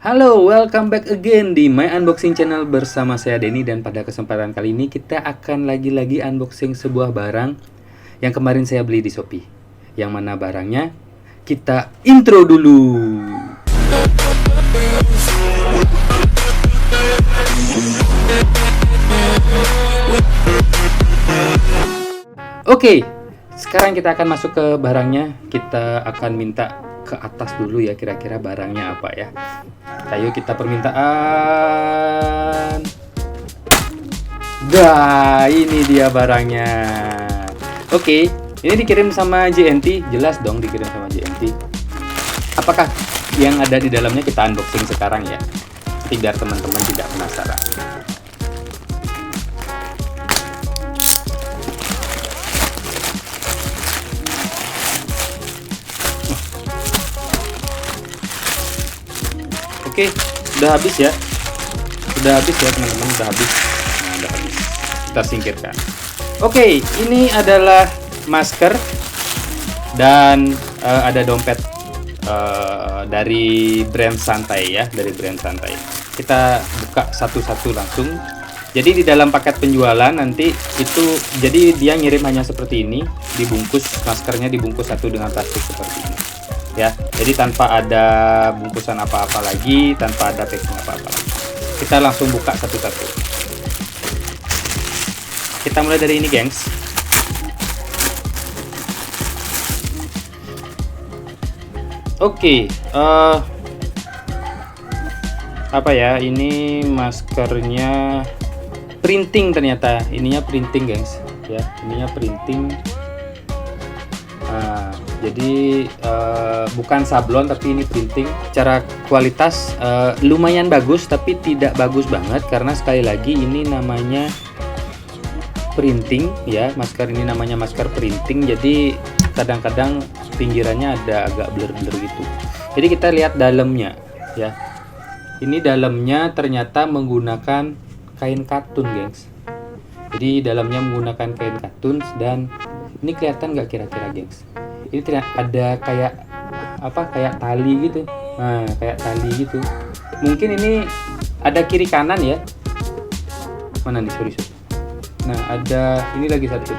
Halo, welcome back again di My Unboxing Channel bersama saya Denny. Dan pada kesempatan kali ini kita akan lagi-lagi unboxing sebuah barang yang kemarin saya beli di Shopee. Yang mana barangnya kita intro dulu. Oke, sekarang kita akan masuk ke barangnya. Kita akan minta ke atas dulu ya, kira-kira barangnya apa ya. Ayo kita permintaan. Dah, ini dia barangnya. Oke, ini dikirim sama JNT, jelas dong dikirim sama JNT. Apakah yang ada di dalamnya kita unboxing sekarang ya? Nanti biar teman-teman tidak penasaran. Oke, udah habis ya. Udah habis ya teman-teman, udah habis. Nah, udah habis. Kita singkirkan. Oke, ini adalah masker dan ada dompet dari brand Santai ya, dari brand Santai. Kita buka satu-satu langsung. Jadi di dalam paket penjualan nanti itu, jadi dia ngirim hanya seperti ini, dibungkus, maskernya dibungkus satu dengan plastik seperti ini. Ya, jadi tanpa ada bungkusan apa-apa lagi, tanpa ada packing apa-apa lagi. Kita langsung buka satu-satu. Kita mulai dari ini, gengs. Oke, apa ya? Ini maskernya printing ternyata. Ininya printing, gengs. Ya, ininya printing. Jadi bukan sablon tapi ini printing. Secara kualitas lumayan bagus tapi tidak bagus banget karena sekali lagi ini namanya printing ya. Masker ini namanya masker printing, jadi kadang-kadang pinggirannya ada agak blur-blur gitu. Jadi kita lihat dalamnya ya. Ini dalamnya ternyata menggunakan kain katun, gengs. Jadi dalamnya menggunakan kain katun dan ini kelihatan nggak kira-kira, gengs? Ini ada kayak apa, kayak tali gitu. Nah, kayak tali gitu. Mungkin ini ada kiri kanan ya. Mana nih, sorry. Nah, ada ini lagi satu.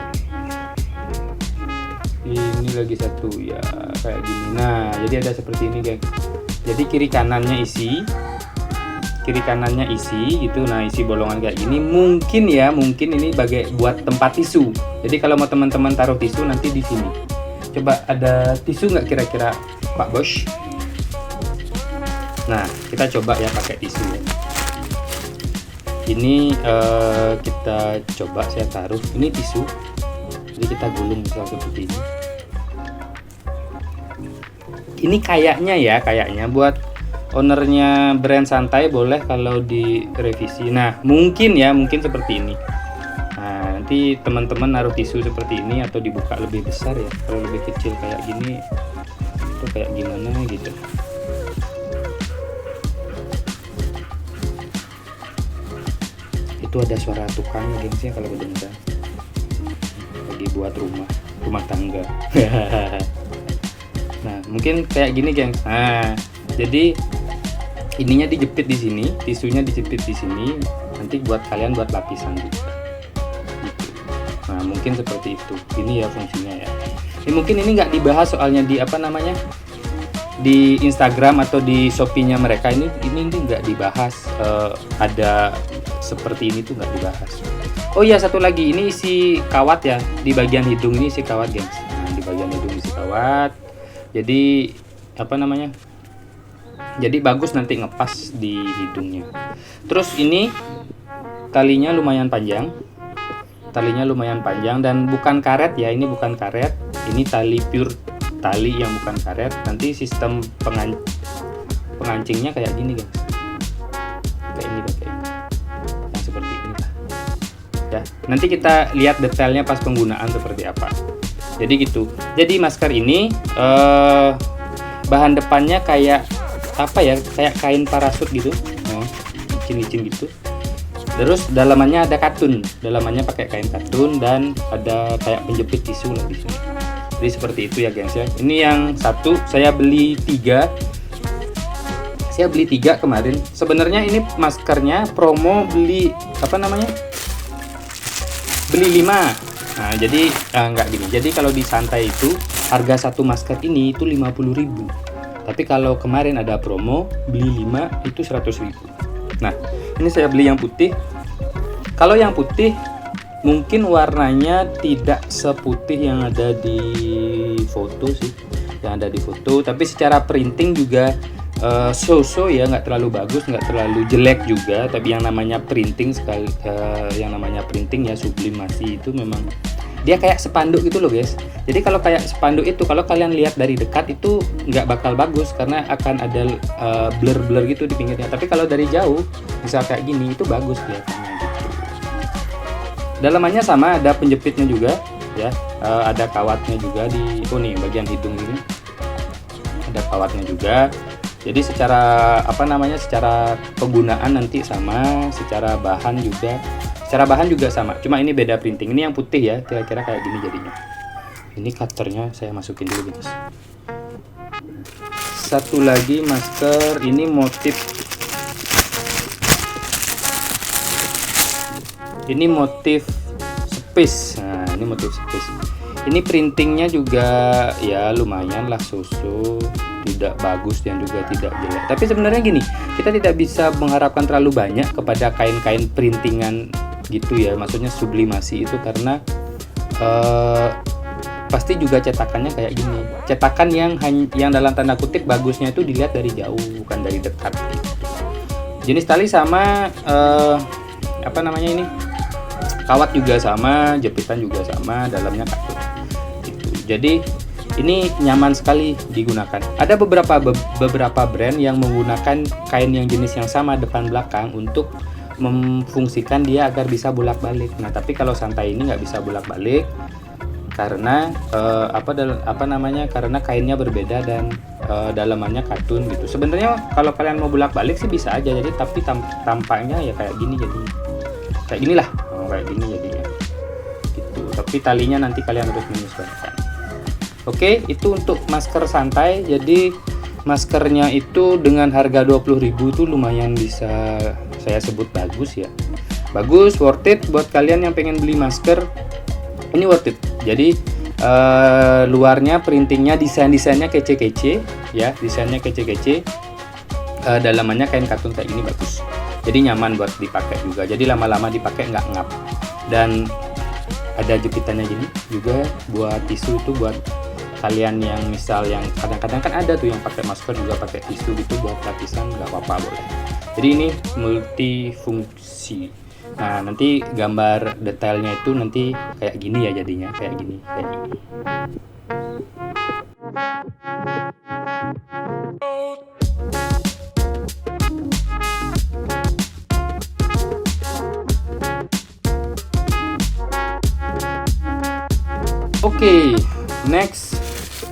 Ini lagi satu ya, kayak gini. Nah, jadi ada seperti ini, geng. Jadi kiri kanannya isi gitu. Nah, isi bolongan kayak gini. Mungkin ini bagai buat tempat tisu. Jadi kalau mau teman-teman taruh tisu nanti di sini. Coba ada tisu nggak kira-kira, Pak Bos? Nah, kita coba ya pakai tisu ya. Ini kita coba saya taruh. Ini tisu. Jadi kita gulung misal seperti ini. Ini kayaknya buat ownernya brand Santai boleh kalau direvisi. Nah, mungkin seperti ini. Nah, nanti teman-teman naruh tisu seperti ini atau dibuka lebih besar ya. Kalau lebih kecil kayak gini itu kayak gimana gitu. Itu ada suara tukang, gengs ya, kalau kedengeran. Lagi buat rumah tangga. Nah, mungkin kayak gini, gengs. Nah, jadi ininya dijepit di sini, tisunya dijepit di sini. Nanti buat kalian buat lapisan juga. Nah, mungkin seperti itu. Ini ya fungsinya ya. Mungkin ini nggak dibahas soalnya di di Instagram atau di Shopee-nya mereka ini nggak dibahas. Ada seperti ini tuh nggak dibahas. Oh iya, satu lagi, ini isi kawat ya. Di bagian hidung ini isi kawat, gengs. Nah, di bagian hidung isi kawat. Jadi jadi bagus nanti ngepas di hidungnya. Terus ini talinya lumayan panjang. Dan bukan karet ya, ini bukan karet. Ini tali pure, tali yang bukan karet. Nanti sistem pengancingnya kayak gini, guys. Kayak ini. Yang seperti ini lah. Ya, nanti kita lihat detailnya pas penggunaan seperti apa. Jadi gitu. Jadi masker ini bahan depannya kayak apa ya? Kayak kain parasut gitu. Nah, licin-licin gitu. Terus dalamannya ada katun, dalamannya pakai kain katun dan ada kayak penjepit tisu lah di sini. Jadi seperti itu ya, gengs ya. Ini yang satu, saya beli 3. Saya beli 3 kemarin. Sebenarnya ini maskernya promo beli apa namanya? Beli 5. Nah, jadi nggak gini. Jadi kalau di Santai itu harga satu masker ini itu 50.000. Tapi kalau kemarin ada promo beli 5 itu 100.000. Nah, ini saya beli yang putih. Kalau yang putih mungkin warnanya tidak seputih yang ada di foto sih, yang ada di foto. Tapi secara printing juga so-so ya, nggak terlalu bagus, nggak terlalu jelek juga. Tapi yang namanya printing sekali, yang namanya printing ya sublimasi itu memang dia kayak spanduk gitu loh guys. Jadi kalau kayak spanduk itu kalau kalian lihat dari dekat itu nggak bakal bagus karena akan ada blur-blur gitu di pinggirnya. Tapi kalau dari jauh misal kayak gini itu bagus kelihatannya gitu. Dalamannya sama, ada penjepitnya juga ya, ada kawatnya juga di nih bagian hidung ini ada kawatnya juga. Jadi secara apa namanya, secara penggunaan nanti sama, secara bahan juga sama, cuma ini beda printing. Ini yang putih ya, kira-kira kayak gini jadinya. Ini cutternya saya masukin dulu guys. Satu lagi masker, ini motif space. Nah, ini motif space. Ini printingnya juga ya lumayan lah, susu, tidak bagus dan juga tidak jelek. Tapi sebenarnya gini, kita tidak bisa mengharapkan terlalu banyak kepada kain-kain printingan gitu ya, maksudnya sublimasi itu, karena pasti juga cetakannya kayak gini. Cetakan yang dalam tanda kutip bagusnya itu dilihat dari jauh, bukan dari dekat gitu. Jenis tali sama, apa namanya ini, kawat juga sama, jepitan juga sama, dalamnya katun gitu. Jadi ini nyaman sekali digunakan. Ada beberapa brand yang menggunakan kain yang jenis yang sama depan belakang untuk memfungsikan dia agar bisa bolak-balik. Nah, tapi kalau Santai ini nggak bisa bolak-balik karena karena kainnya berbeda dan dalamannya katun gitu. Sebenarnya kalau kalian mau bolak-balik sih bisa aja, jadi tapi tampaknya ya kayak gini, jadi kayak ginilah, kayak gini jadinya gitu. Tapi talinya nanti kalian harus menyesuaikan. Oke, itu untuk masker Santai. Jadi maskernya itu dengan harga 20.000 itu lumayan bisa saya sebut bagus ya. Bagus, worth it buat kalian yang pengen beli masker. Ini worth it. Jadi luarnya printingnya, desainnya kece-kece ya, desainnya kece-kece. Dalamannya kain katun kayak gini bagus. Jadi nyaman buat dipakai juga. Jadi lama-lama dipakai nggak ngap. Dan ada jepitannya gini juga buat tisu, itu buat kalian yang misal yang kadang-kadang kan ada tuh yang pakai masker juga pakai tisu gitu buat lapisan, nggak apa-apa, boleh. Jadi ini multifungsi. Nah, nanti gambar detailnya itu nanti kayak gini ya, jadinya kayak gini. Oke, next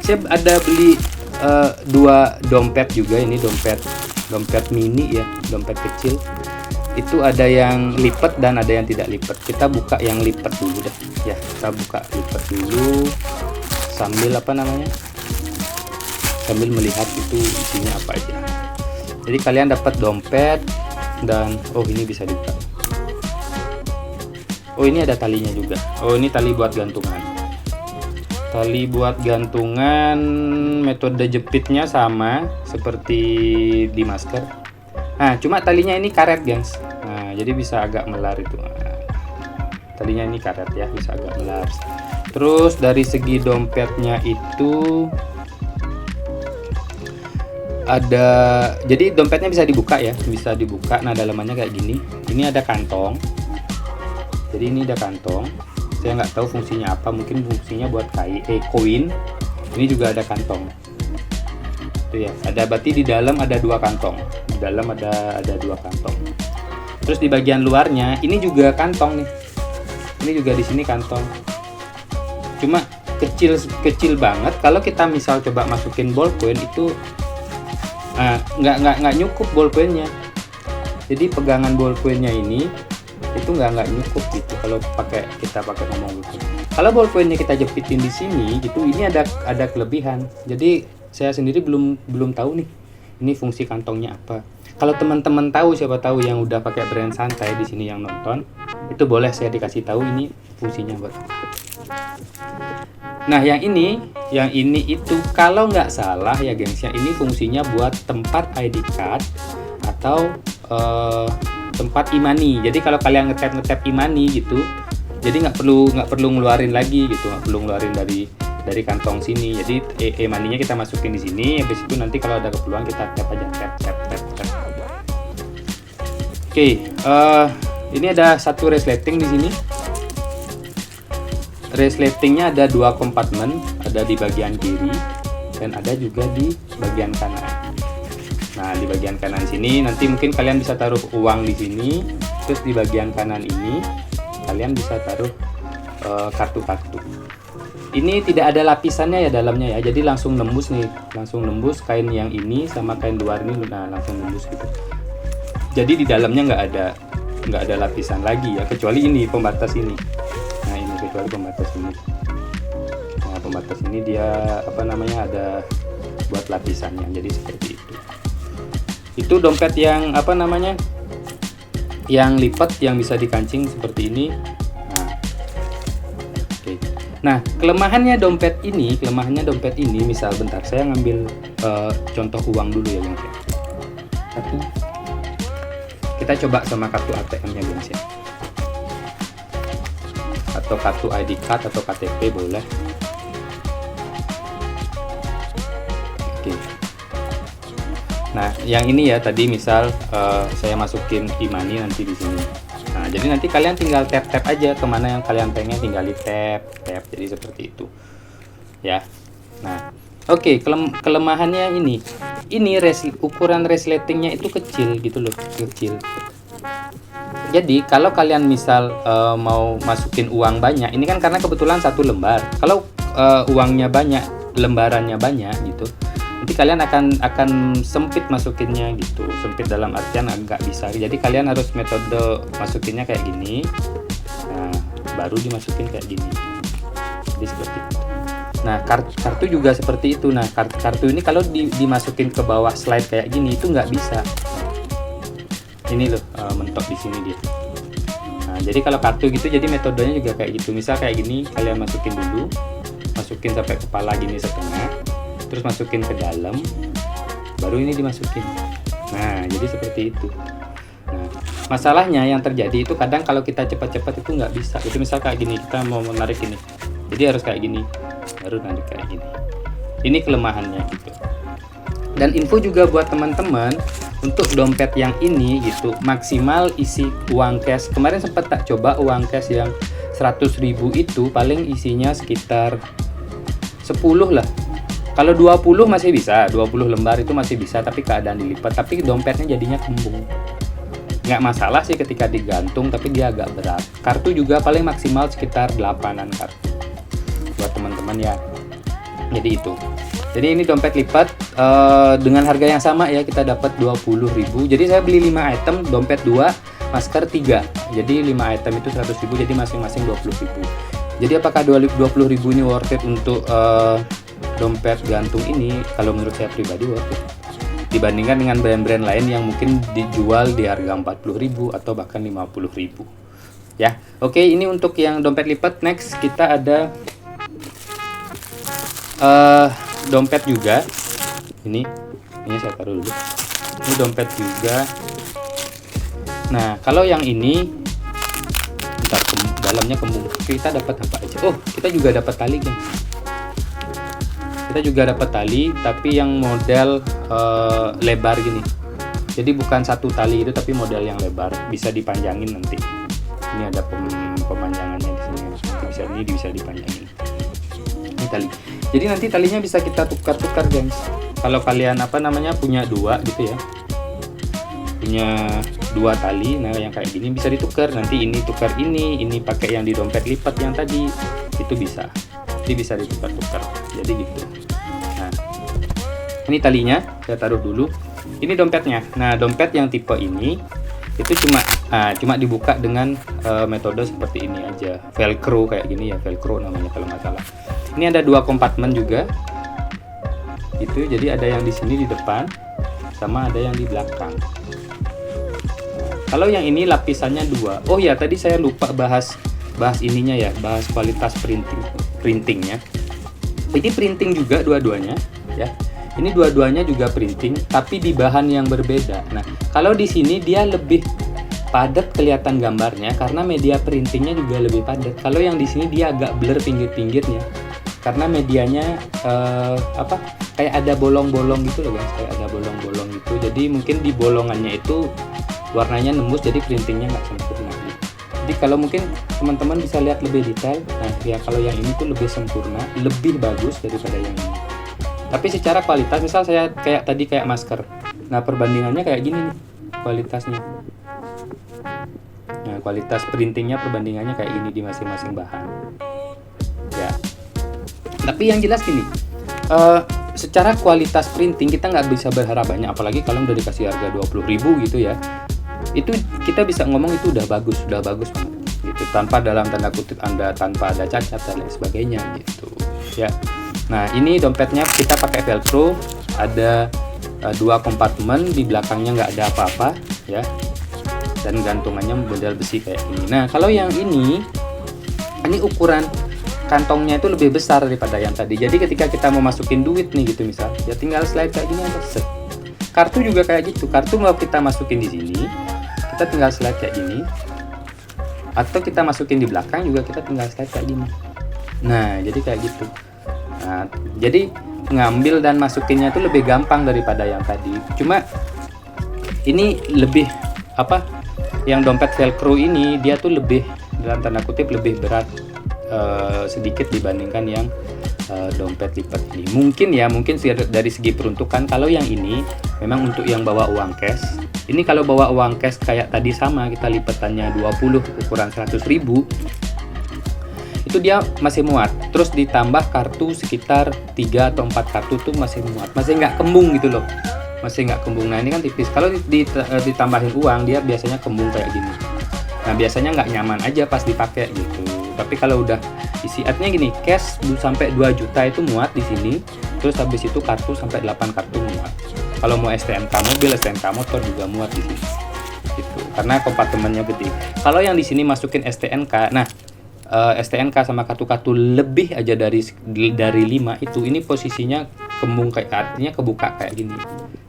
saya ada beli 2 dompet juga. Ini dompet mini ya, dompet kecil. Itu ada yang lipat dan ada yang tidak lipat. Kita buka yang lipat dulu deh ya, kita buka lipat dulu sambil sambil melihat itu isinya apa aja. Jadi kalian dapat dompet dan ini bisa dibuka. Ini ada talinya juga. Ini tali buat gantungan. Tali buat gantungan, metode jepitnya sama seperti di masker. Nah, cuma talinya ini karet, guys. Nah, jadi bisa agak melar itu. Nah, talinya ini karet ya, bisa agak melar. Terus dari segi dompetnya itu ada, jadi dompetnya bisa dibuka ya, bisa dibuka. Nah, dalamannya kayak gini. Ini ada kantong. Jadi ini ada kantong. Saya nggak tahu fungsinya apa, mungkin fungsinya buat koin. Ini juga ada kantong itu ya, ada, berarti di dalam ada 2 kantong, di dalam ada 2 kantong. Terus di bagian luarnya ini juga kantong nih, ini juga di sini kantong, cuma kecil banget. Kalau kita misal coba masukin ballpoint itu nggak nyukup ballpointnya. Jadi pegangan ballpointnya ini itu nggak nyukup gitu kalau kita pakai ngomong gitu. Kalau ballpointnya kita jepitin di sini gitu, ini ada kelebihan. Jadi saya sendiri belum tahu nih Ini fungsi kantongnya apa? Kalau teman-teman tahu, siapa tahu yang udah pakai brand Santai di sini yang nonton, itu boleh saya dikasih tahu ini fungsinya buat apa. Nah, yang ini itu kalau nggak salah ya gengs, yang ini fungsinya buat tempat ID card atau tempat e-money. Jadi kalau kalian ngetap e-money gitu, jadi nggak perlu ngeluarin lagi gitu, nggak perlu ngeluarin dari kantong sini. Jadi e-money-nya kita masukin di sini, habis itu nanti kalau ada keperluan kita tap aja, tap. Oke, ini ada satu resleting di sini. Resletingnya ada 2 kompartemen, ada di bagian kiri dan ada juga di bagian kanan. Nah, di bagian kanan sini nanti mungkin kalian bisa taruh uang di sini, terus di bagian kanan ini kalian bisa taruh kartu-kartu. Ini tidak ada lapisannya ya dalamnya ya, jadi langsung nembus nih, langsung nembus kain yang ini sama kain luar ini, nah langsung nembus gitu. Jadi di dalamnya nggak ada lapisan lagi ya, kecuali ini pembatas ini. Nah ini kecuali pembatas ini. Nah pembatas ini dia ada buat lapisannya, jadi seperti itu. Itu dompet yang yang lipat yang bisa dikancing seperti ini. Nah, kelemahannya dompet ini misal bentar saya ngambil contoh uang dulu ya gengs ya. Kita coba sama kartu ATM-nya gengs ya. Atau kartu ID card atau KTP boleh. Oke. Nah, yang ini ya tadi misal saya masukin e-money nanti di sini. Nah, jadi nanti kalian tinggal tap aja kemana yang kalian pengen, tinggal di tap, jadi seperti itu ya. Nah, oke, kelemahannya ini ukuran resletingnya itu kecil gitu loh, kecil. Jadi kalau kalian misal mau masukin uang banyak, ini kan karena kebetulan satu lembar. Kalau uangnya banyak, lembarannya banyak gitu, nanti kalian akan sempit masukinnya gitu, sempit dalam artian agak bisa. Jadi kalian harus metode masukinnya kayak gini, nah baru dimasukin kayak gini, jadi seperti itu. Nah kartu juga seperti itu. Nah kartu ini kalau dimasukin ke bawah slide kayak gini itu nggak bisa. Ini loh mentok di sini dia. Nah jadi kalau kartu gitu, jadi metodenya juga kayak gitu. Misal kayak gini, kalian masukin dulu, masukin sampai kepala gini setengah, terus masukin ke dalam, baru ini dimasukin. Nah jadi seperti itu. Nah masalahnya yang terjadi itu kadang kalau kita cepat-cepat itu nggak bisa. Itu misal kayak gini, kita mau menarik ini, jadi harus kayak gini, baru narik kayak gini. Ini kelemahannya gitu. Dan info juga buat teman-teman, untuk dompet yang ini gitu, maksimal isi uang cash. Kemarin sempat tak coba uang cash yang 100.000 itu paling isinya sekitar 10 lah. Kalau 20 masih bisa, 20 lembar itu masih bisa, tapi keadaan dilipat, tapi dompetnya jadinya kembung. Nggak masalah sih ketika digantung, tapi dia agak berat. Kartu juga paling maksimal sekitar 8-an kartu buat teman-teman ya. Jadi itu. Jadi ini dompet lipat dengan harga yang sama ya, kita dapat 20.000. Jadi saya beli 5 item, dompet 2, masker 3. Jadi 5 item itu 100.000, jadi masing-masing 20.000. Jadi apakah 20.000 ini worth it untuk dompet gantung ini? Kalau menurut saya pribadi worth it, dibandingkan dengan brand-brand lain yang mungkin dijual di harga 40.000 atau bahkan 50.000 ya. Oke, ini untuk yang dompet lipat. Next kita ada dompet juga. Ini saya taruh dulu. Ini dompet juga. Nah kalau yang ini bentar, dalamnya kembung. Kita dapat apa aja? Oh, kita juga dapat tali kan. Kita juga dapat tali, tapi yang model lebar gini. Jadi bukan satu tali itu, tapi model yang lebar, bisa dipanjangin nanti. Ini ada pemanjangannya di sini. Bisa dipanjangin. Ini tali. Jadi nanti talinya bisa kita tukar-tukar, guys. Kalau kalian punya 2 gitu ya. Punya 2 tali, nah yang kayak gini bisa ditukar. Nanti ini tukar ini pakai yang di dompet lipat yang tadi. Itu bisa. Jadi bisa ditukar-tukar. Jadi gitu. Nah, ini talinya saya taruh dulu. Ini dompetnya. Nah, dompet yang tipe ini itu cuma dibuka dengan metode seperti ini aja, velcro kayak gini ya, velcro namanya kalau nggak salah. Ini ada 2 kompartemen juga itu, jadi ada yang di sini di depan, sama ada yang di belakang. Kalau yang ini lapisannya 2. Oh ya, tadi saya lupa bahas ininya ya, bahas kualitas printingnya. Ini printing juga dua-duanya ya. Ini dua-duanya juga printing tapi di bahan yang berbeda. Nah, kalau di sini dia lebih padat kelihatan gambarnya karena media printingnya juga lebih padat. Kalau yang di sini dia agak blur pinggir-pinggirnya karena medianya kayak ada bolong-bolong gitu loh guys, kayak ada bolong-bolong gitu. Jadi mungkin di bolongannya itu warnanya nembus, jadi printingnya nggak sempurna. Jadi kalau mungkin teman-teman bisa lihat lebih detail, nah ya kalau yang ini tuh lebih sempurna, lebih bagus daripada yang ini. Tapi secara kualitas, misal saya kayak masker, nah perbandingannya kayak gini nih kualitasnya. Nah kualitas printingnya perbandingannya kayak ini di masing-masing bahan. Ya. Tapi yang jelas gini, secara kualitas printing kita nggak bisa berharap banyak, apalagi kalau udah dikasih harga 20.000 gitu ya. Itu kita bisa ngomong itu udah bagus banget gitu, tanpa dalam tanda kutip tanpa ada cacat dan lain sebagainya gitu ya. Nah ini dompetnya kita pakai velcro, ada 2 kompartemen, di belakangnya nggak ada apa-apa ya, dan gantungannya model besi kayak gini. Nah kalau yang ini ukuran kantongnya itu lebih besar daripada yang tadi, jadi ketika kita mau masukin duit nih gitu misal, ya tinggal slide kayak gini aja, set. Kartu juga kayak gitu, kartu mau kita masukin di sini, kita tinggal slide kayak gini, atau kita masukin di belakang juga kita tinggal slide kayak gini. Nah jadi kayak gitu. Nah jadi ngambil dan masukinnya itu lebih gampang daripada yang tadi. Cuma ini lebih yang dompet velcro ini dia tuh lebih dalam tanda kutip lebih berat sedikit dibandingkan yang dompet lipat ini. Mungkin dari segi peruntukan, kalau yang ini memang untuk yang bawa uang cash. Ini kalau bawa uang cash kayak tadi sama, kita lipatannya 20 ukuran 100.000, itu dia masih muat. Terus ditambah kartu sekitar 3 atau 4 kartu tuh masih muat, masih nggak kembung gitu loh, masih nggak kembung. Nah ini kan tipis, kalau ditambahin uang dia biasanya kembung kayak gini. Nah biasanya nggak nyaman aja pas dipakai gitu. Tapi kalau udah isi, artinya gini, cash sampai 2 juta itu muat di sini. Terus habis itu kartu sampai 8 kartu muat. Kalau mau STNK mobil, STNK motor juga muat di sini. Gitu. Karena kompartemennya gede. Kalau yang di sini masukin STNK, nah STNK sama kartu-kartu lebih aja dari 5 itu, ini posisinya kembung kayak, artinya kebuka kayak gini.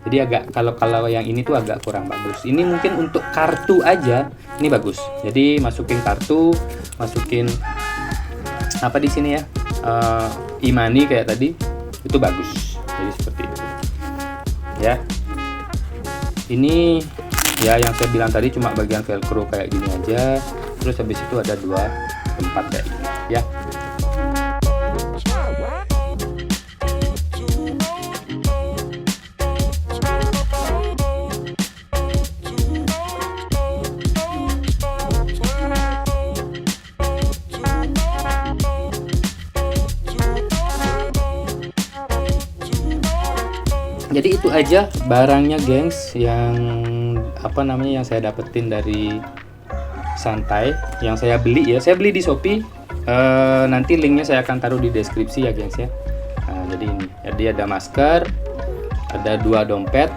Jadi agak kalau yang ini tuh agak kurang bagus. Ini mungkin untuk kartu aja ini bagus. Jadi masukin kartu, masukin apa di sini ya, e-money kayak tadi itu bagus. Jadi seperti itu ya. Ini ya yang saya bilang tadi cuma bagian velcro kayak gini aja. Terus habis itu ada 2 tempat kayak gini ya. Jadi itu aja barangnya gengs, yang yang saya dapetin dari Santai, yang saya beli ya. Saya beli di Shopee, nanti linknya saya akan taruh di deskripsi ya gengs ya. Nah, jadi ini, jadi ada masker, ada 2 dompet,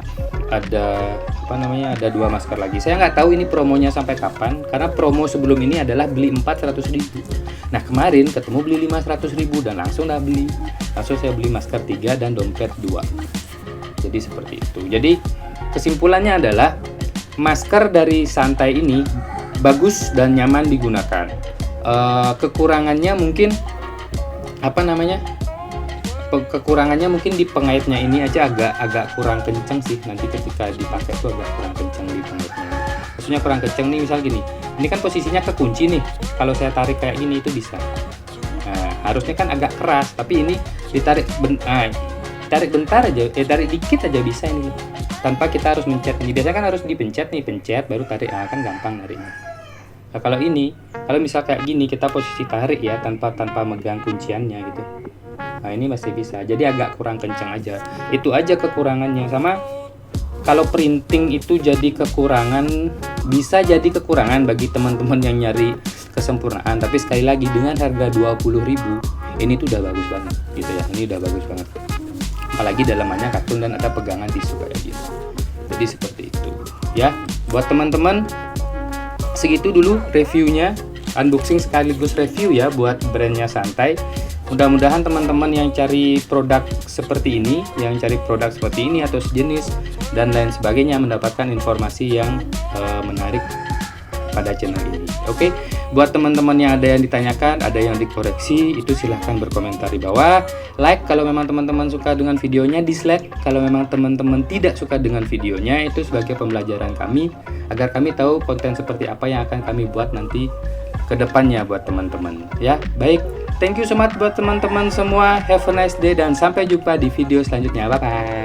ada ada 2 masker lagi. Saya nggak tahu ini promonya sampai kapan, karena promo sebelum ini adalah beli 4 100.000. Nah kemarin ketemu beli 5 100.000 dan langsung saya beli masker 3 dan dompet 2. Jadi seperti itu. Jadi kesimpulannya adalah masker dari Santai ini bagus dan nyaman digunakan. Kekurangannya mungkin kekurangannya mungkin di pengaitnya ini aja agak kurang kenceng sih. Nanti ketika dipakai tuh agak kurang kenceng di pengaitnya. Maksudnya kurang kenceng nih, misal gini. Ini kan posisinya kekunci nih. Kalau saya tarik kayak gini itu bisa. Nah, harusnya kan agak keras, tapi ini ditarik tarik bentar aja, tarik dikit aja bisa ini, tanpa kita harus mencet. Ini biasanya kan harus dipencet baru tarik, kan gampang nariknya. Nah kalau misal kayak gini kita posisi tarik ya, tanpa megang kunciannya gitu, nah ini masih bisa. Jadi agak kurang kencang aja, itu aja kekurangannya. Sama kalau printing itu jadi kekurangan, bisa jadi kekurangan bagi teman-teman yang nyari kesempurnaan. Tapi sekali lagi dengan harga 20.000 ini tuh udah bagus banget gitu ya, ini udah bagus banget. Apalagi dalamannya kartun dan ada pegangan tisu kayak gitu. Jadi seperti itu ya. Buat teman-teman, segitu dulu reviewnya, unboxing sekaligus review ya buat brandnya Santai. Mudah-mudahan teman-teman yang cari produk seperti ini, atau sejenis dan lain sebagainya, mendapatkan informasi yang menarik pada channel ini. Oke, buat teman-teman yang ada yang ditanyakan, ada yang dikoreksi, itu silahkan berkomentar di bawah. Like kalau memang teman-teman suka dengan videonya, dislike kalau memang teman-teman tidak suka dengan videonya. Itu sebagai pembelajaran kami, agar kami tahu konten seperti apa yang akan kami buat nanti ke depannya buat teman-teman ya. Baik, thank you so much buat teman-teman semua. Have a nice day dan sampai jumpa di video selanjutnya. Bye bye.